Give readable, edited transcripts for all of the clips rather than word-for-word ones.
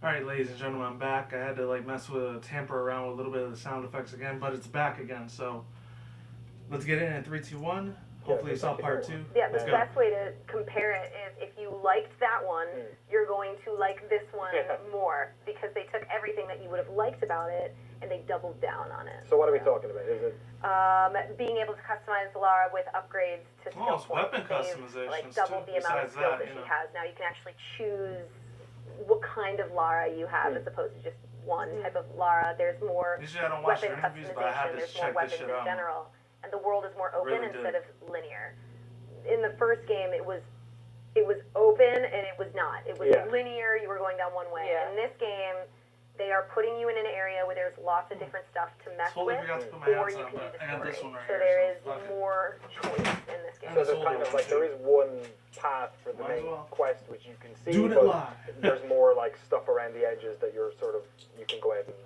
Alright, ladies and gentlemen, I'm back. I had to tamper around with a little bit of the sound effects again, but it's back again, so let's get in 3, 2, 1. Hopefully you saw part 2. Yeah, the best way to compare it is if you liked that one, you're going to like this one more because they took everything that you would have liked about it and they doubled down on it. So what are we talking about? Is it being able to customize Lara with upgrades to skill it's weapon points. customizations Doubled too, the amount of besides skills that, that she has. Now you can actually choose what kind of Lara you have as opposed to just one type of Lara. There's more usually I don't watch weapon their interviews, but I had customization, to there's more check this weapons shit in out. general, and the world is more open Really instead did. of linear. In the first game, it was open and it was not. It was linear. You were going down one way. In this game, they are putting you in an area where there's lots of different stuff to mess Totally with, forgot to put my or hats you on, can do but the I got story. this one right So here, there so is fuck it. more choice in this game. so This there's old kind of one, like too. there is one path for the Might as main well. quest which you can see, Doing it but live. there's more like stuff around the edges that you're sort of you can go ahead and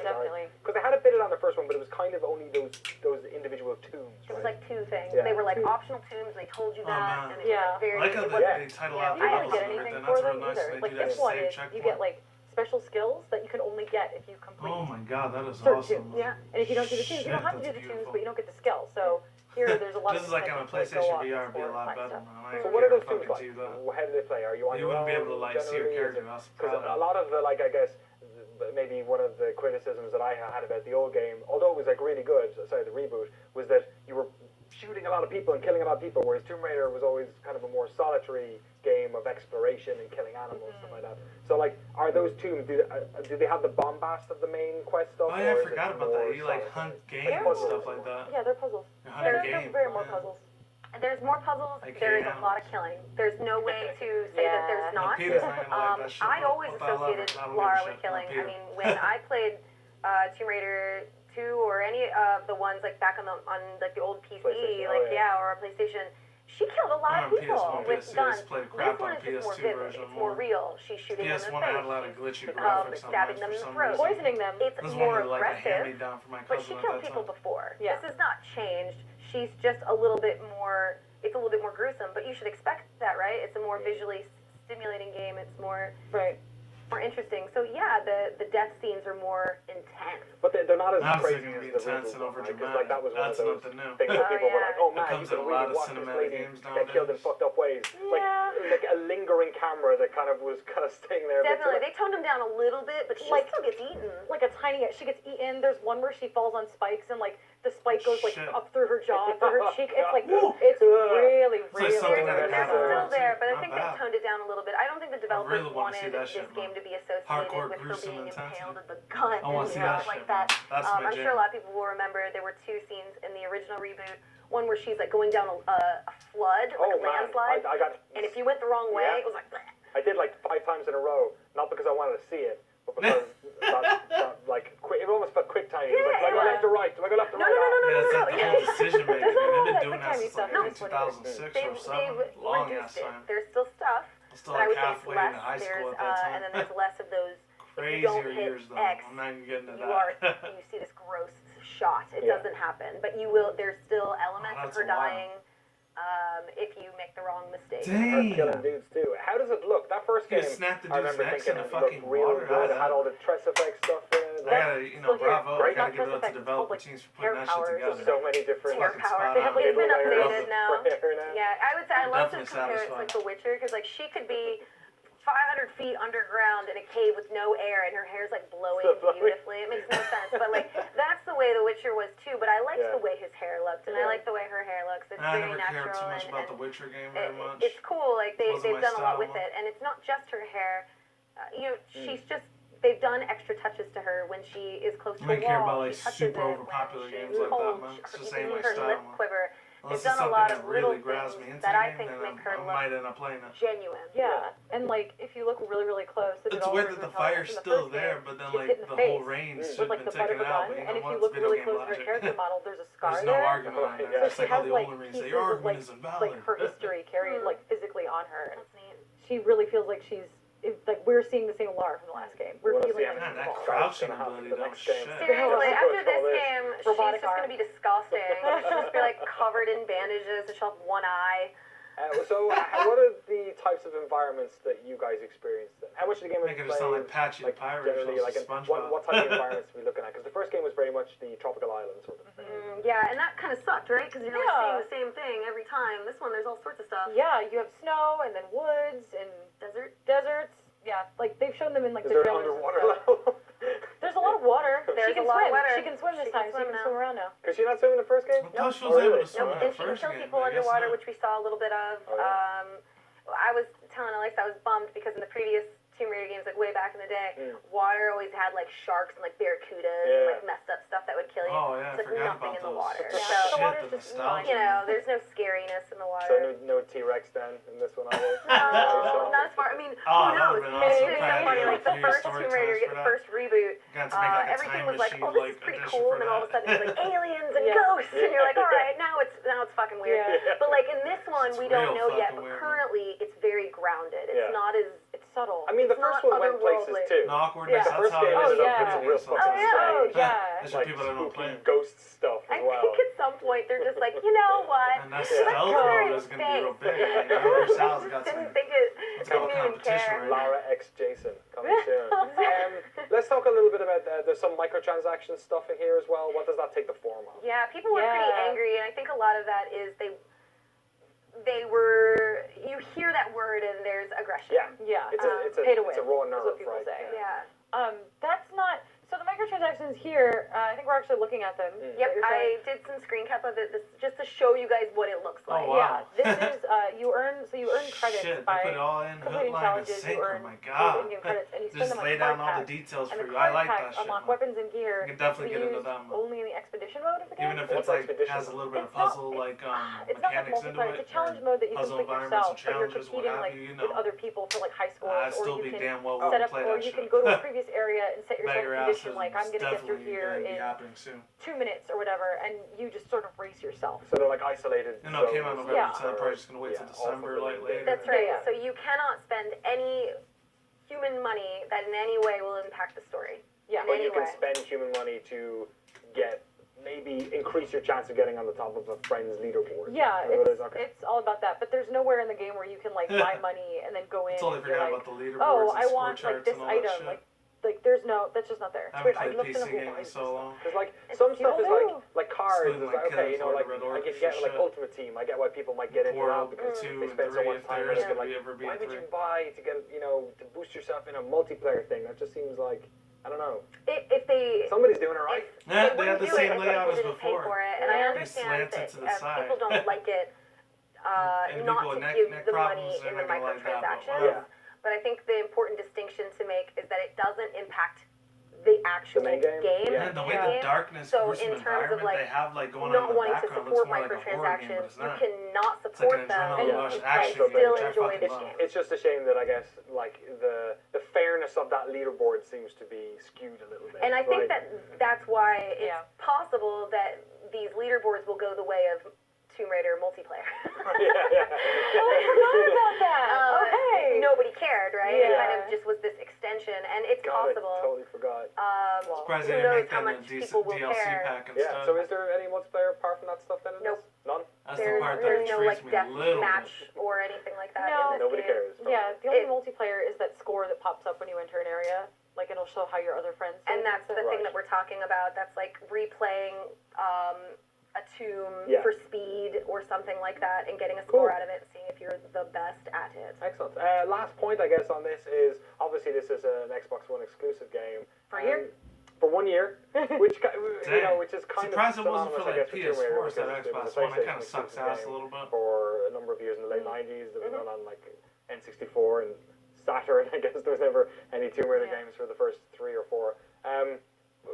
Definitely. Because they had a bit on the first one, but it was kind of only those individual tombs. It was right? like two things. Yeah. They were like optional tombs, and they told you that, man. and it was like very. I like how it wasn't- they title Yeah, out the I levels didn't get and anything everything. for That's them real nice. either. They Like do that this one save is, checkpoint. you get like special skills that you can only get if you complete Oh my god, that is certain awesome. tunes. Yeah, and if you don't do the tunes, you don't Shit, have to do that's the tunes, beautiful. but you don't get the skill. So here, there's a lot This of is like on a things like PlayStation go VR, off it'd be a and lot find better. stuff. Man. I So ain't what are gonna those tunes fucking like? do that. How do they play? Are you on You your wouldn't be own, able to like see your generally? character. That's the Because problem. a lot of the I guess maybe one of the criticisms that I had about the old game, although it was like really good, sorry, the reboot, was that you were shooting a lot of people and killing a lot of people, whereas Tomb Raider was always kind of a more solitary game of exploration and killing animals, stuff like that. So like, are those tombs, do they have the bombast of the main quest stuff? Oh yeah, or I is it forgot about more that. You like solitary? hunt game and puzzles. stuff like that. Yeah, they're puzzles. You hunt They're game. very more yeah. puzzles. There's more puzzles. Like There is a ham. lot of killing. There's no way to say that there's No, not. Peter's not gonna like that shit. I always What the hell ever. associated I don't Lara give a with shit. killing. Not I Peter. mean, when I played Tomb Raider 2 or any of the ones like back on like the old PC, PlayStation, like yeah. or a PlayStation, she killed a lot of On people PS1, with PS2, guns. played This crap one on is just more PS2 vivid. version It's more more. real. She's shooting them in the PS1 had a lot of face. glitchy She's graphics on stabbing mine them for in the some throat. reason. Poisoning them. It's This is more one of like a aggressive. hand-me-down for my But cousin she at killed that people time. before. Yeah. This is not changed. She's just a little bit more. It's a little bit more gruesome, but you should expect that, right? It's a more visually stimulating game. It's more interesting. So yeah, the death scenes are more intense. But they're not as Obviously crazy gonna be as the intense reboot and one, right? 'Cause, overdramatic. like that was one That's of those nothing new. things that people were like, oh It man, you comes can in a really lot of watch this cinematic lady games get killed in nowadays. fucked up ways. Like a lingering camera that kind of was kind of staying there. Definitely, they toned him down a little bit, but she still gets eaten. Like a tiny, she gets eaten. There's one where she falls on spikes and like the spike goes like Shit. up through her jaw, through her cheek. It's like Woo! it's really, It's like something that They're could happen still around there, too. but I Not think bad. they toned it down a little bit. I don't think the developers really wanna see wanted that this shit, game man. to be associated Hardcore, with her gruesome being intensity. impaled with the gun I wanna and see stuff that like shit, that. man. That's my I'm jam. sure a lot of people will remember there were two scenes in the original reboot. One where she's like going down a flood, like a landslide, I got. and if you went the wrong way, Yeah. it was like. Bleh. I did like 5 times in a row, not because I wanted to see it, but because that, like quick, it almost felt quick time. It was like, do I go left or right? Do I go left or No, right? Yeah, it's like the Yeah. whole decision making. There's not a lot They've of been doing that that since stuff like in this one. 2006 They've or 7. Long ass reduced it. time. There's still stuff, I'm still but I like would say it's halfway less. into high school There's, at that time. and then there's less of those. If you Crazier don't hit years though. X, I'm not even getting to you are that. you see this gross shot. It Yeah. doesn't happen, but you will. There's still elements of that's her a lot. dying if you make the wrong mistake. Or killing Damn. dudes too. How does it look? That first You game, snapped the I dude's remember necks thinking in the it looked fucking real water. good. It had all the Tress effect stuff in it. I gotta, Still here. bravo. I Great. gotta Not give it up to Tress developer effects, teams for hair putting that shit powers. together. So many different. Hair fucking power. spot They have on. it's been Middle layers updated of now. hair now. Yeah, I would say I love to Definitely compare it to satisfying. like The Witcher because like she could be 500 feet underground in a cave with no air and her hair's like blowing beautifully. It makes no sense, but like that's the way The Witcher was too. But I liked the way his hair looked, and I like the way her hair looks. It's I very never cared natural too much about the and Witcher game very much. it's cool. Like Wasn't they've my done a lot style with much. it, and it's not just her hair. She's just. They've done extra touches to her when she is close to I a don't care wall. about like she touches super it overpopular when games she's like that, cold. man. It's just You ain't can my see her lip style, man. quiver. Unless They've it's done a something lot that of really little grabs things me into that the I game, think then make her I look might end up playing it. genuine. Yeah, and like if you look really, really close, the It's weird developers that the were telling us fire's in the still first game, there, but then she's like hit in the face whole range should with have like been the butt of taken her out. gun, But you and know if you what? look It's video really game close at her logic. character model, there's a scar There's no there. argument on that. Yeah. It's She like all has the like old Marines pieces say, your of argument like is invalid. her history carried like physically on her. That's neat. She really feels like like we're seeing the same Lara from the last game. We're Wanna feeling see it. Man, how that many crouching gonna happen ability the though, next game. shit. Seriously, Yeah. after this All this. game, she's Robotic just going arm. to be disgusting. She'll just be like covered in bandages and she'll have one eye. What are the types of environments that you guys experienced? How much of the game Make it sound like Patchy the Pirate generally, or like SpongeBob. what type of environments are we looking at? Because the first game was very much the tropical island sort of thing. Yeah, and that kind of sucked, right? Because you're like seeing the same thing every time. This one, there's all sorts of stuff. Yeah, you have snow and then woods and deserts. Yeah, like they've shown them in like Is the there an trailers. underwater level? There's a lot of water. There's She can a lot swim. of water. She can swim this time. She can swim around now. Because she not swim in the first game? I thought she was able to swim Nope, in and the she can first kill game. people but I guess underwater, not. which we saw a little bit of. Oh, yeah. I was telling Alex I was bummed because in the previous Tomb Raider games, like way back in the day, water always had like sharks and like barracudas and like messed up stuff that would kill you. Oh yeah, I There's forgot nothing about in the those. water. Shit, So, the water's the just nostalgia. you know, there's no scariness in the water. So no T-Rex then in this one either? No, not as far. I mean, Oh, who that knows? would've been awesome. Maybe Probably funny. had Like the a first story Tomb Raider, times for the that. first reboot, Got to make like a everything time was like, machine oh, this like is pretty edition cool, for and then all of a that. sudden it's like aliens and Yeah. ghosts, and you're like, all right, now it's fucking weird. Yeah. But like in this one, It's we don't real know yet. fucking But weird. currently, it's very grounded. It's Yeah. not as It's subtle. I mean, the It's first not one went places otherworldly. too. No awkwardness. Yeah. That's First how game it ended is. up with yeah. some real Sometimes. fucking Oh, strange, yeah. That's like what people that don't spooky play. ghost stuff I as well. think at some point they're just like, you know what? And that Let's stealth go mode in is gonna be real space. big. Like, Universal's got some. Didn't think it. It's got a Didn't even competition care. right Lara X Jason coming soon. Let's talk a little bit about there's some microtransaction stuff in here as well. What does that take the form of? Yeah, people were pretty Yeah. angry, and I think a lot of that is they were. You hear that word, and there's aggression. Yeah. Yeah. It's pay to a win, raw is nerve, what people right? say. Yeah. That's not. So the microtransactions here, I think we're actually looking at them. Yep, You're saying- I did some screen cap of it just to show you guys what it looks like. Oh, wow. Yeah, this is you earn credits Shit, by they put it all in completing hook, line, and challenges. You sinker. earn My those God. in-game credits, and you spend Just them on lay card down all the packs. details And for the you. I card like packs that shit. unlock Man. weapons and gear. You can definitely to be get into used that mode. only in the expedition mode of the game. Even if What's it's like Expedition has a mode? little bit of It's not- puzzle like It's not like mechanics into multiplayer. it. It's a challenge or mode that you puzzle complete environments yourself, and but you're challenges, what competing have like you, you with know. other people for like high scores, I'd or still you be can damn well set willing to up, play or that you can shit. go to a previous area and set Bet yourself your a ass condition is like I'm gonna get through definitely here gonna be in happening soon. 2 minutes or whatever, and you just sort of race yourself. So they're like isolated. You know, it came out zones November, Yeah. so I'm probably just gonna wait till Yeah, December, all like from later. That's right. Yeah. So you cannot spend any human money that in any way will impact the story. Yeah. In But any you can way. spend human money to get maybe increase your chance of getting on the top of a friend's leaderboard. Yeah, Is that what it is? it's, Okay. it's all about that. But there's nowhere in the game where you can like buy money and then go in. Totally and you're forgot like, about the leaderboards oh, and I score want charts like this and all that item. shit. Like there's no, that's just not there. I It's weird. haven't I'd played love to know PC who gaming in buys so this. long. Because like some stuff is People like cards. Excluding, It's like, like okay, you know, Killer like Red I Orc get for like shit. Ultimate Team. I get why people might get into that World because 2 they and spend so 3 much if time there in is it. gonna Like, be ever be why a would 3. you buy to get to boost yourself in a multiplayer thing? That just seems like I don't know. If they Somebody's doing it right. Yeah, they wouldn't had the do same it if layout as people didn't pay before. for it, and I They understand slanted that to the side. people don't like it And not people to with give neck the money problems, they're in the not gonna like that, but microtransactions. whatever. But I think the important distinction to make is that it doesn't impact the actual main game? Yeah. And the way Yeah. the darkness, So gruesome in terms of, environment like, they have like going on not in the wanting to background looks support more like a horror game, but microtransactions, it's you not. cannot It's like support an them adrenaline and rush still action game, enjoy which I the fucking game. love. It's just a shame that I guess like the fairness of that leaderboard seems to be skewed a little bit. And I think right? that's why it's Yeah. possible that these leaderboards will go the way of Tomb Raider multiplayer. yeah. Oh, I forgot about that. Okay. Nobody cared, right? It Yeah. kind of just was this extension, and it's God, I possible. totally forgot. Surprised Who they didn't knows make how that much a decent people will DLC care. pack and Yeah. stuff. So is there any multiplayer apart from that stuff then? In Nope. this? None. That's the There's part that no intrigues like me a death little match bit. or anything like that No. in this Nobody game. cares. probably. Yeah, the only It- multiplayer is that score that pops up when you enter an area. Like it'll show how your other friends did. And that's the Right. thing that we're talking about. That's like replaying a tomb Yeah. for speed or something like that, and getting a Cool. score out of it, seeing if you're the best at it. Excellent. Last point, I guess, on this is obviously this is an Xbox One exclusive game. For a year? For 1 year, which which is kind Surprised of it wasn't for synonymous, I like guess, with Tomb Raider, PS4 instead because of it was Xbox a One. That PlayStation kind of sucks exclusive ass a game little bit. for a number of years in the late 90s. That was on like N64 and Saturn. I guess there was never any Tomb Raider Yeah. games for the first 3 or 4.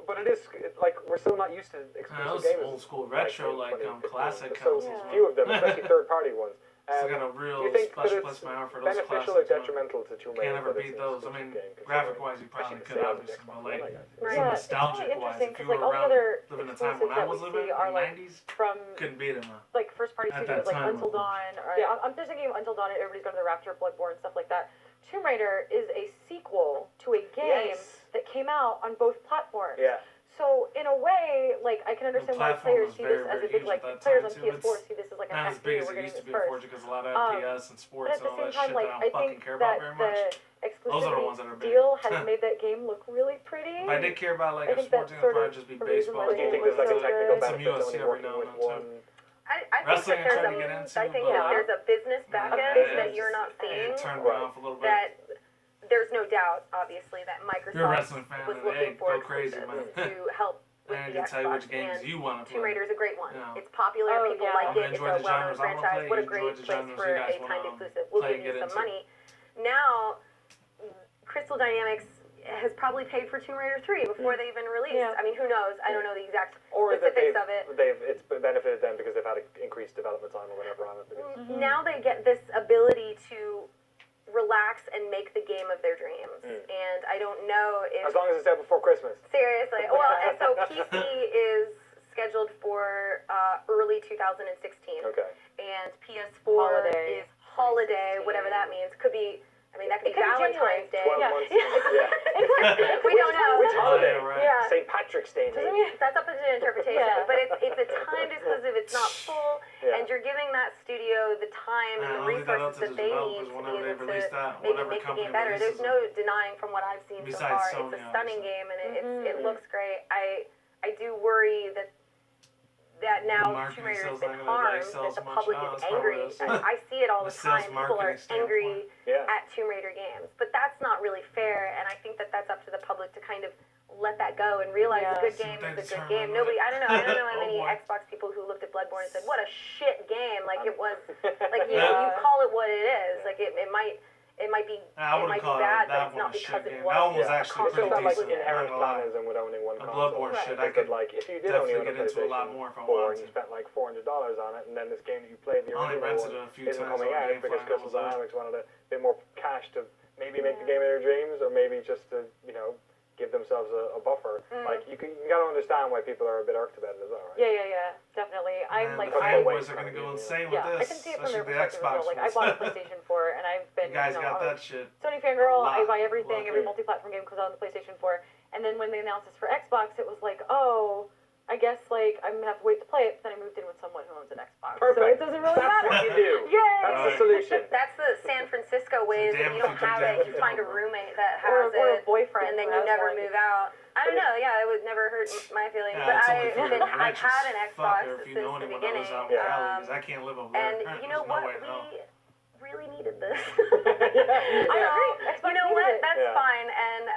But it is like we're still not used to exclusive Those games. old school retro, like, 2015. classic There's so consoles, few of them, especially third-party ones. Still got a do real you think that special it's place in my heart for those beneficial or classics. man. detrimental to Tomb Raider? Can't ever that it's beat an those. I exclusive mean, game, graphic-wise, you probably especially could, the obviously, Xbox but One, like, I guess. Right. some Yeah, it's really nostalgic-wise, interesting if you because were like all the around other living in the time when exclusives I that we was living see in are the like 90s, from couldn't beat it, man. like first party At studios that like time, Until of course. Dawn or I'm just thinking of Until Dawn and everybody's going to the Rapture, Bloodborne, stuff like that. Tomb Raider is a sequel to a game Yes. that came out on both platforms. Yeah. So in a way, like I can understand why platform players was see very, this as a very big huge like at that players time, on too. PS4 It's see this as like an not as FP, big as we're it getting used to this be, first. unfortunately, because a lot of FPS and But sports at and the all same that time, shit like that I I don't fucking think care about that very much. the Those are the exclusivity ones that are big. deal has made that game look really pretty. If I did care about like I a think sports that's game, it'd sort of probably just be the reason baseball. why Do you the think game there's like a was so technical good. Some benefit to UFC only every working now and with then, too. one? I think Wrestling that I'm there's trying a, to get into, I think but that there's a business back end that you're not seeing. It turned me off a little bit. That there's no doubt, obviously, that You're a Microsoft wrestling fan, was and looking hey, for go crazy, exclusives man. to help with And I the can tell you which Xbox, games and you want to Tomb play. Raider is a great one. Yeah. It's popular, Oh, people yeah. like I'm gonna it. It's enjoy a the well-known genres I wanna franchise. play. What a You great enjoy the place genres for you guys a wanna timed exclusive. We'll play give and you get some into. money. Now, Crystal Dynamics has probably paid for Tomb Raider 3 before they even released. Yeah. I mean, who knows? I don't know the exact Or that specifics of it. it's benefited them because they've had increased development time or whatever on it. Because Now they get this ability to relax and make the game of their dreams. And I don't know if... as long as it's out before Christmas. Seriously. Well, and so PC is scheduled for early 2016. Okay. And PS4 Holiday. is holiday, whatever that means. Could be... I mean, that could It be could be Valentine's Day. 12 Yeah. months. Yeah. We don't know. Which holiday? Yeah, right. Yeah. St. Patrick's Day. Doesn't maybe. mean That's up to interpretation, Yeah. but it's a timed exclusive. It's not full, Yeah. and you're giving that studio the time and the I'll leave that up resources to the that they developers need to be whenever they able release to that, maybe whatever make the company game better. There's releases no denying from what I've seen so Besides far. Sony, It's a stunning obviously. game, and it looks great. I do worry that now marketing Tomb Raider has sales been not gonna, like, harmed, sell that as the much public now, is it's probably angry. this. I see it all The the sales time. People are marketing standpoint. angry Yeah. at Tomb Raider games, but that's not really fair, and I think that that's up to the public to kind of let that go and realize a good So game they is a good determine game. Nobody, I don't know how Oh, many boy. Xbox people who looked at Bloodborne and said, "What a shit game!" Like it was, like Yeah. you call it what it is. Like it might be, I it wouldn't might call be bad, that but it's one not a shit because game. it was. That one was Yeah. actually It's just pretty that like decent. inherent not gonna lie. planism with owning one The console. Bloodborne Right. shit, I Because could like if you did definitely only own a get into a lot PlayStation more if I 4 wanted and you to. spent like $400 on it, and then this game that you played the I only original rented one it a few isn't times coming on out GameFly because and I Crystal was like, Dynamics wanted a bit more cash to maybe make the game of their dreams, or maybe just to give themselves a buffer. Like you gotta understand why people are a bit irked about it as well, right? Yeah, definitely. I'm Man, like, the I fanboys are gonna go insane with yeah, I this, can see it from their especially the perspective as Xbox well. Like, I ones. bought a PlayStation 4, and I've been, You guys I'm got a that shit. Sony fangirl. a lot. I buy everything. Every Lucky. multi-platform game comes out on the PlayStation 4. And then when they announced this for Xbox, it was like, oh, I guess like I'm gonna have to wait to play it. But then I moved in with someone who owns an Xbox, Perfect. so it doesn't really That's matter. what you do. Yay! That's the solution. That's the San Francisco way. So That damn you if don't you do, have damn it, if you you find a don't, bro. roommate that Or has a it, boyfriend, and then who you has never one. move out. I don't know. Yeah, it would never hurt my feelings. Yeah, but it's only for the I've rich had as an fuck, Xbox or if you since know the anyone that beginning. lives out in Cali, because I can't live over there. And you know There's what? no way in hell. We really needed this. I agree. Xbox You know needed what? it. That's Yeah. fine, and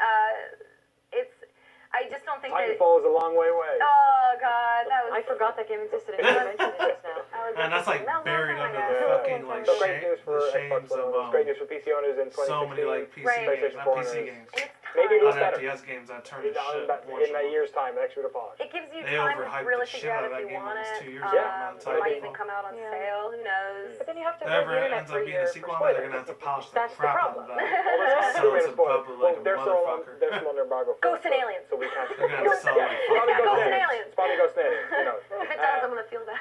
I just don't think that. Titanfall is a long way away. Oh God, that was. I forgot that game existed until you mentioned it just now. I was And that's like that was buried awesome, under I the guess. fucking like So great news for the Xbox shames One of owners. Great news for PC owners in 2016. so many like PC Right. games, not PlayStation 4 PC owners. games, It's Maybe time. it was not better. FPS games that turn to In shit. that year's time, next year to polish. It gives you They time to overhyped really the shit figure out out of if that you game want almost it. 2 years ago, man. It might even Titanfall. come out on Yeah. sale. Who knows? But then you have to If avoid ever the internet ends for up a being year a for sequel on it, they're spoilers. gonna have to polish the That's the crap out problem. of that. All this Sell consumer it is to the spoiled. public Well, like a they're still motherfucker. under embargo. Ghosts and aliens. So we can't. They're gonna have to sell like Probably fucking Ghosts Ghosts and and Aliens. aliens. It's probably Ghosts and Aliens. Who knows? If it does, I'm gonna feel bad.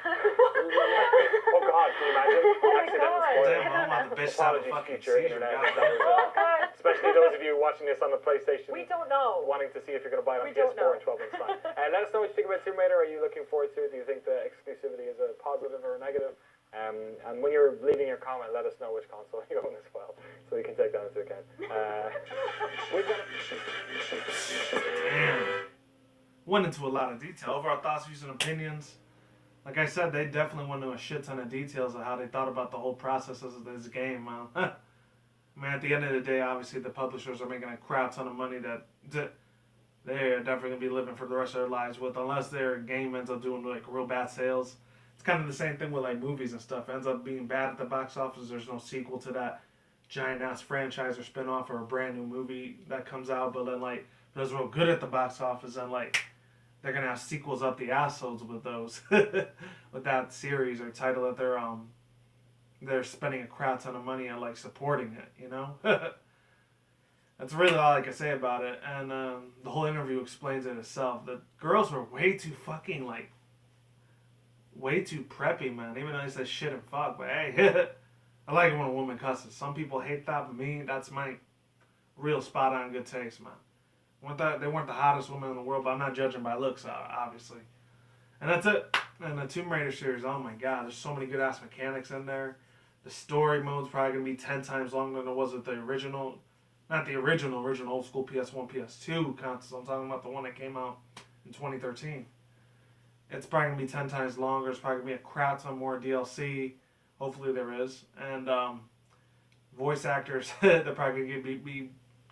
Oh God, can you imagine? Accidental God. spoiler. Damn, I'm about to bitch out a Apologies, fucking future seizure. internet. Goddamn. Oh God, Especially those of you watching this on the PlayStation. we don't know. Wanting to see if you're going to buy it on We don't PS4 know. in 12 months' time. Let us know what you think about Tomb Raider. Are you looking forward to it? Do you think the exclusivity is a positive or a negative? And when you're leaving your comment, let us know which console you own as well, so we can take that into account. We've got Damn. Went into a lot of detail. Overall thoughts, views, and opinions. Like I said, they definitely went into a shit ton of details of how they thought about the whole process of this game, man. I mean, at the end of the day, obviously, the publishers are making a crap ton of money that they're definitely going to be living for the rest of their lives with, unless their game ends up doing, like, real bad sales. It's kind of the same thing with, like, movies and stuff. It ends up being bad at the box office. There's no sequel to that giant-ass franchise or spin-off or a brand new movie that comes out, but then, like, if it does real good at the box office, then, like, they're gonna have sequels up the assholes with those, with that series or title that they're spending a crap ton of money on, like, supporting it, you know. That's really all I can say about it. And the whole interview explains it itself. The girls were way too fucking like, way too preppy, man. Even though they said shit and fuck, but hey, I like it when a woman cusses. Some people hate that, but me, that's my real spot on good taste, man. They weren't the hottest women in the world, but I'm not judging by looks, obviously. And that's it. And the Tomb Raider series, oh my god, there's so many good ass mechanics in there. The story mode's probably gonna be 10 times longer than it was with the original, not the original old school PS1, PS2 consoles. I'm talking about the one that came out in 2013. It's probably gonna be 10 times longer. It's probably gonna be a crap ton more DLC. Hopefully there is. And voice actors, they're probably gonna be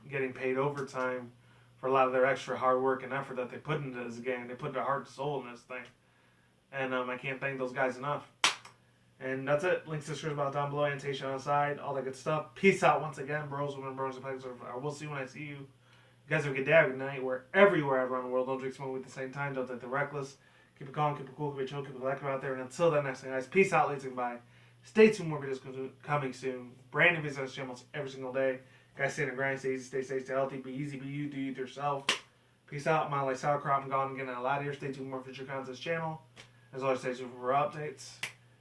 getting paid overtime for a lot of their extra hard work and effort that they put into this game. They put their heart and soul in this thing. And I can't thank those guys enough. And that's it. Links to description about down below, annotation on the side, all that good stuff. Peace out once again, bros, women, bros, and pegs. I will see you when I see you. You guys have a good day, good night, wherever you are around the world. Don't drink smoke at the same time. Don't take the reckless. Keep it calm, keep it cool, keep it chill, keep it collective out there. And until that next time, guys, peace out, ladies and bye. Stay tuned, more videos coming soon. Brand new videos on this channel every single day. Guys, stay in the grind, stay easy, stay safe, stay healthy, be easy, be you, do you yourself. Peace out. My like sauerkraut. I'm gone and getting a lot of here. Stay tuned for more future content on this channel. As always, stay tuned for updates.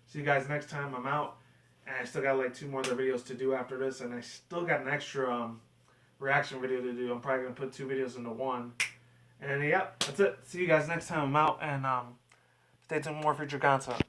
See you guys next time. I'm out. And I still got like 2 more other videos to do after this. And I still got an extra reaction video to do. I'm probably going to put 2 videos into one. And yeah, that's it. See you guys next time. I'm out. And stay tuned for more future content.